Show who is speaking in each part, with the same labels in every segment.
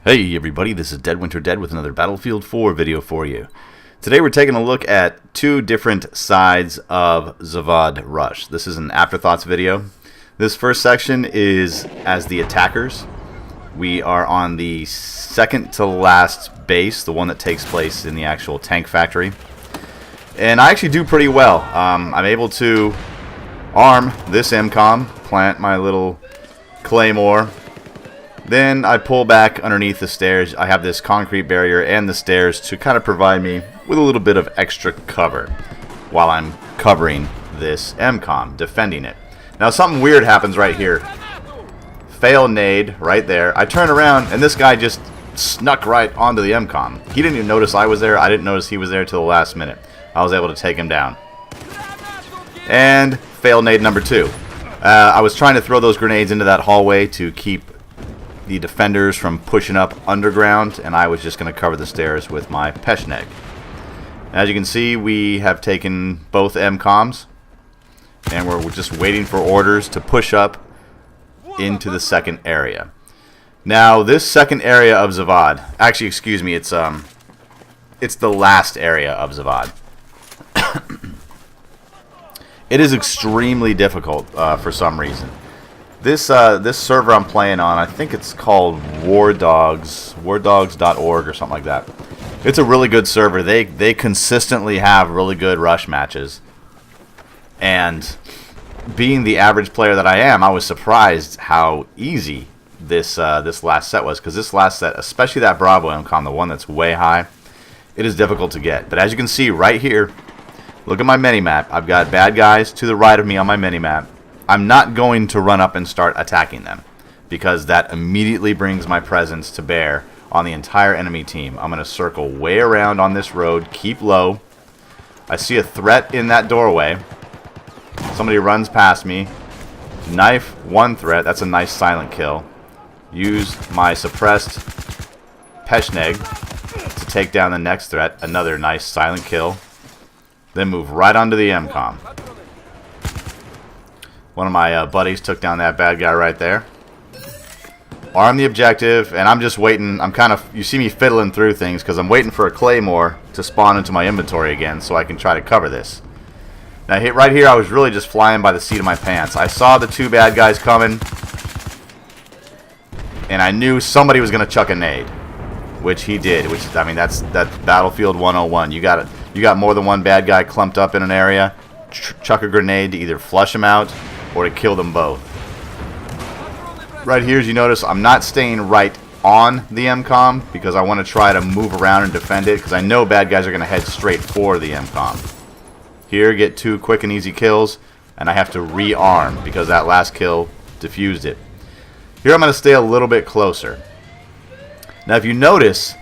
Speaker 1: Hey everybody, this is Dead Winter Dead with another Battlefield 4 video for you. Today we're taking a look at two different sides of Zavod Rush. This is an Afterthoughts video. This first section is as the attackers. We are on the second to last base, the one that takes place in the actual tank factory. And I actually do pretty well. I'm able to arm this MCOM, plant my little claymore. Then I pull back underneath the stairs. I have this concrete barrier and the stairs to kind of provide me with a little bit of extra cover while I'm covering this MCOM, defending it. Now something weird happens right here. Fail nade right there. I turn around and this guy just snuck right onto the MCOM. He didn't even notice I was there. I didn't notice he was there till the last minute. I was able to take him down. And fail nade number two. I was trying to throw those grenades into that hallway to keep the defenders from pushing up underground, and I was just going to cover the stairs with my Peshneg. As you can see, we have taken both MCOMs, and we're just waiting for orders to push up into the second area. Now, this second area of Zavod, actually, excuse me, it's the last area of Zavod. It is extremely difficult for some reason. This server I'm playing on, I think it's called wardogs.org or something like that. It's a really good server. They consistently have really good rush matches. And being the average player that I am, I was surprised how easy this last set was. Because this last set, especially that Bravo MCOM, the one that's way high, it is difficult to get. But as you can see right here, look at my minimap. I've got bad guys to the right of me on my minimap. I'm not going to run up and start attacking them because that immediately brings my presence to bear on the entire enemy team. I'm going to circle way around on this road, keep low. I see a threat in that doorway. Somebody runs past me. Knife one threat. That's a nice silent kill. Use my suppressed Peshneg to take down the next threat. Another nice silent kill. Then move right onto the MCOM. One of my buddies took down that bad guy right there. Arm the objective, and I'm just waiting. I'm kind of, you see me fiddling through things because I'm waiting for a claymore to spawn into my inventory again so I can try to cover this. Now, right here, I was really just flying by the seat of my pants. I saw the two bad guys coming, and I knew somebody was going to chuck a nade, which he did. Which, I mean, that's Battlefield 101. You got more than one bad guy clumped up in an area. Chuck a grenade to either flush them out or to kill them both. Right here, as you notice, I'm not staying right on the MCOM because I want to try to move around and defend it because I know bad guys are going to head straight for the MCOM. Here, get two quick and easy kills, and I have to rearm because that last kill diffused it. Here, I'm going to stay a little bit closer. Now, if you notice,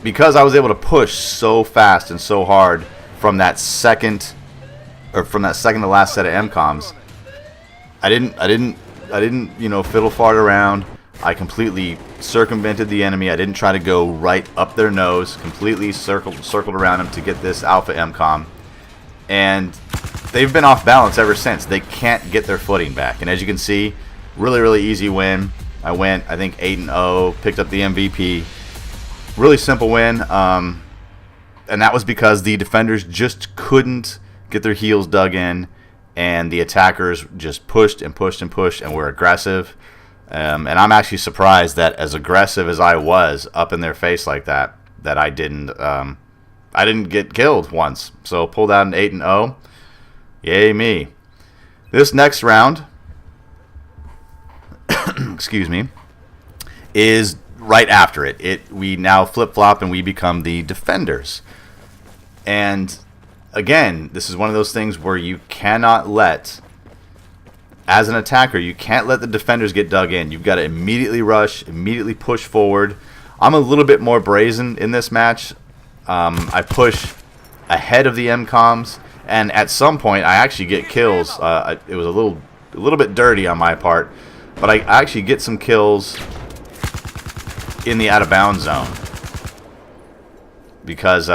Speaker 1: because I was able to push so fast and so hard from that second to last set of MCOMs, I didn't fiddle fart around. I completely circumvented the enemy. I didn't try to go right up their nose. Completely circled around them to get this alpha MCOM. And they've been off balance ever since. They can't get their footing back. And as you can see, really, really easy win. I went, I think, 8-0, picked up the MVP. Really simple win. And that was because the defenders just couldn't get their heels dug in. And the attackers just pushed and pushed and pushed and were aggressive. And I'm actually surprised that as aggressive as I was up in their face like that, that I didn't get killed once. So pulled out an 8-0. Yay me. This next round, excuse me, is right after it. We now flip-flop and we become the defenders. And again, this is one of those things where you cannot let, as an attacker, you can't let the defenders get dug in. You've got to immediately rush, immediately push forward. I'm a little bit more brazen in this match. I push ahead of the MCOMs, and at some point, I actually get kills. It was a little bit dirty on my part, but I actually get some kills in the out-of-bounds zone because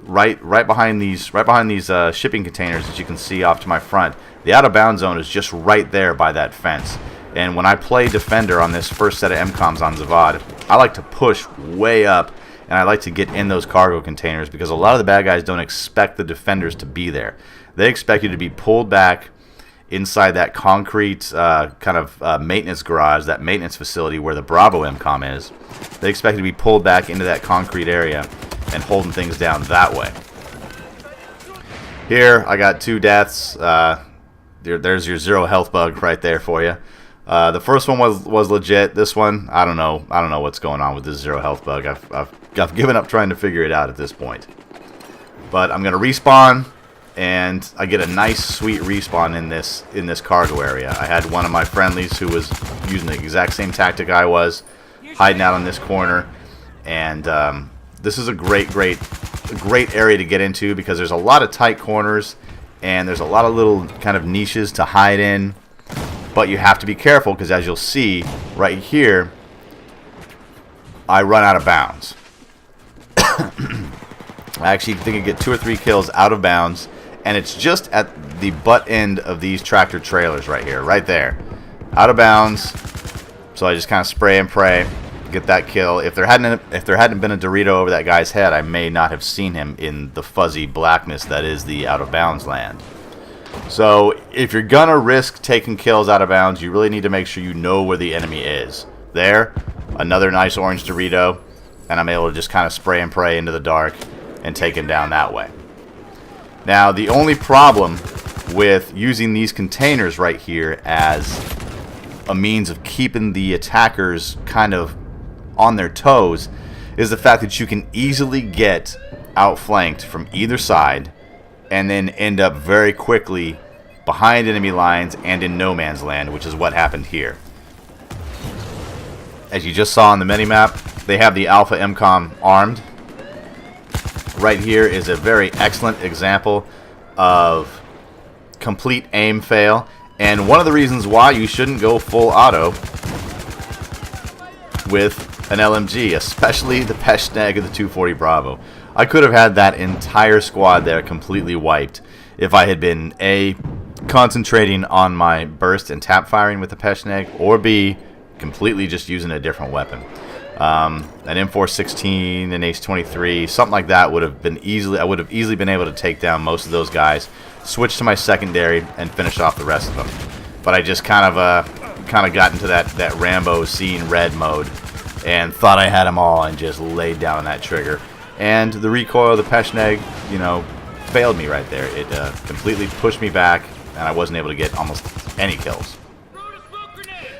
Speaker 1: right behind these shipping containers that you can see off to my front, the out-of-bounds zone is just right there by that fence. And when I play defender on this first set of MCOMs on Zavod, I like to push way up, and I like to get in those cargo containers because a lot of the bad guys don't expect the defenders to be there. They expect you to be pulled back inside that concrete kind of maintenance garage, that maintenance facility where the Bravo MCOM is. They expect you to be pulled back into that concrete area and holding things down that way. Here, I got 2 deaths. There's your 0 health bug right there for you. The first one was legit. This one, I don't know what's going on with this 0 health bug. I've given up trying to figure it out at this point. But I'm gonna respawn, and I get a nice, sweet respawn in this cargo area. I had one of my friendlies who was using the exact same tactic I was, hiding out on this corner, and this is a great area to get into because there's a lot of tight corners and there's a lot of little kind of niches to hide in, but you have to be careful because, as you'll see right here, I run out of bounds. I actually think I get 2 or 3 kills out of bounds, and it's just at the butt end of these tractor trailers right here, right there, out of bounds. So I just kind of spray and pray, get that kill. If there hadn't been a Dorito over that guy's head, I may not have seen him in the fuzzy blackness that is the out of bounds land. So if you're gonna risk taking kills out of bounds, you really need to make sure you know where the enemy is. There, another nice orange Dorito, and I'm able to just kind of spray and pray into the dark and take him down that way. Now, the only problem with using these containers right here as a means of keeping the attackers kind of on their toes is the fact that you can easily get outflanked from either side and then end up very quickly behind enemy lines and in no man's land, which is what happened here. As you just saw on the minimap, they have the Alpha MCOM armed. Right here is a very excellent example of complete aim fail, and one of the reasons why you shouldn't go full auto with an LMG, especially the Peshmerga of the 240 Bravo. I could have had that entire squad there completely wiped if I had been A, concentrating on my burst and tap firing with the Peshmerga, or B, completely just using a different weapon. An M416, an Ace-23, something like that would have been I would have easily been able to take down most of those guys, switch to my secondary, and finish off the rest of them. But I just kind of got into that Rambo seeing red mode and thought I had them all and just laid down on that trigger. And the recoil of the Peshmerga, you know, failed me right there. It completely pushed me back, and I wasn't able to get almost any kills.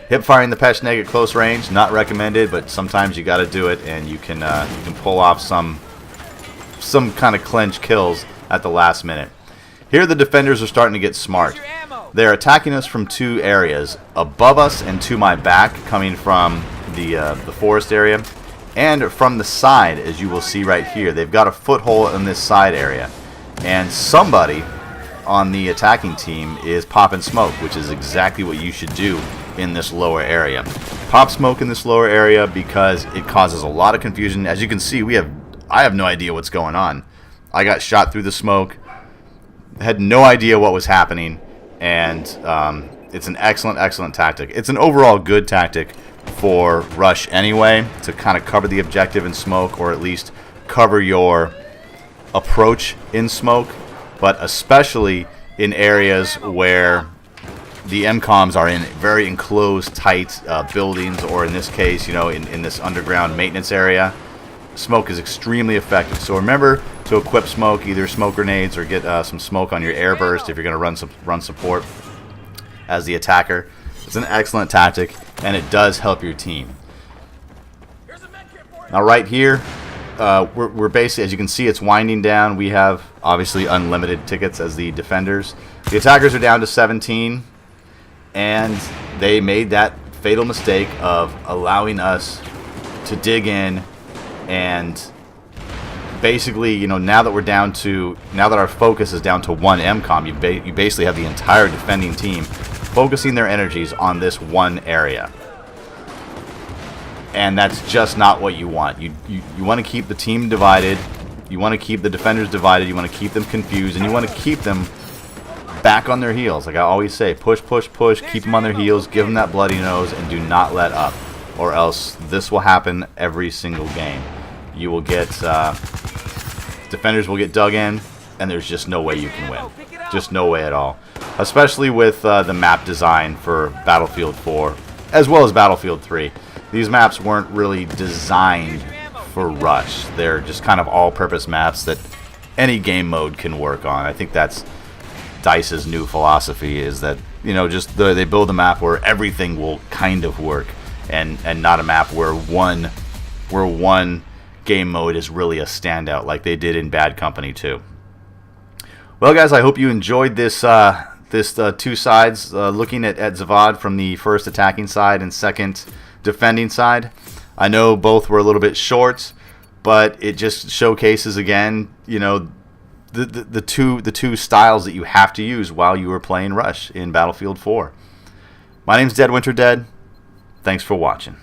Speaker 1: Hip firing the Peshmerga at close range, not recommended, but sometimes you got to do it, and you can pull off some kind of clinch kills at the last minute. Here the defenders are starting to get smart. They're attacking us from 2 areas, above us and to my back, coming from the forest area, and from the side, as you will see right here. They've got a foothold in this side area, and somebody on the attacking team is popping smoke, which is exactly what you should do in this lower area. Pop smoke in this lower area because it causes a lot of confusion. As you can see, I have no idea what's going on. I got shot through the smoke, had no idea what was happening, and it's an excellent tactic. It's an overall good tactic for rush anyway, to kind of cover the objective in smoke, or at least cover your approach in smoke, but especially in areas where the MCOMs are in very enclosed, tight buildings, or in this case, you know, in this underground maintenance area. Smoke is extremely effective. So remember to equip smoke, either smoke grenades or get some smoke on your air burst if you're going to run support as the attacker. It's an excellent tactic, and it does help your team. Now right here, we're basically, as you can see, it's winding down. We have obviously unlimited tickets as the defenders. The attackers are down to 17. And they made that fatal mistake of allowing us to dig in, and basically, you know, now that our focus is down to 1 MCOM, you basically have the entire defending team focusing their energies on this one area. And that's just not what you want. You want to keep the team divided, you want to keep the defenders divided, you want to keep them confused, and you want to keep them back on their heels. Like I always say, push, keep them on their heels, give them that bloody nose, and do not let up. or else this will happen every single game. You will get defenders will get dug in, and there's just no way you can win. Just no way at all. Especially with the map design for Battlefield 4, as well as Battlefield 3. These maps weren't really designed for Rush. They're just kind of all-purpose maps that any game mode can work on. I think that's DICE's new philosophy, is that, you know, just they build a map where everything will kind of work, and not a map where one game mode is really a standout like they did in Bad Company 2. Well, guys, I hope you enjoyed this two sides, looking at Zavod from the first attacking side and second defending side. I know both were a little bit short, but it just showcases again, you know, the two styles that you have to use while you are playing Rush in Battlefield 4. My name's Dead Winter Dead. Thanks for watching.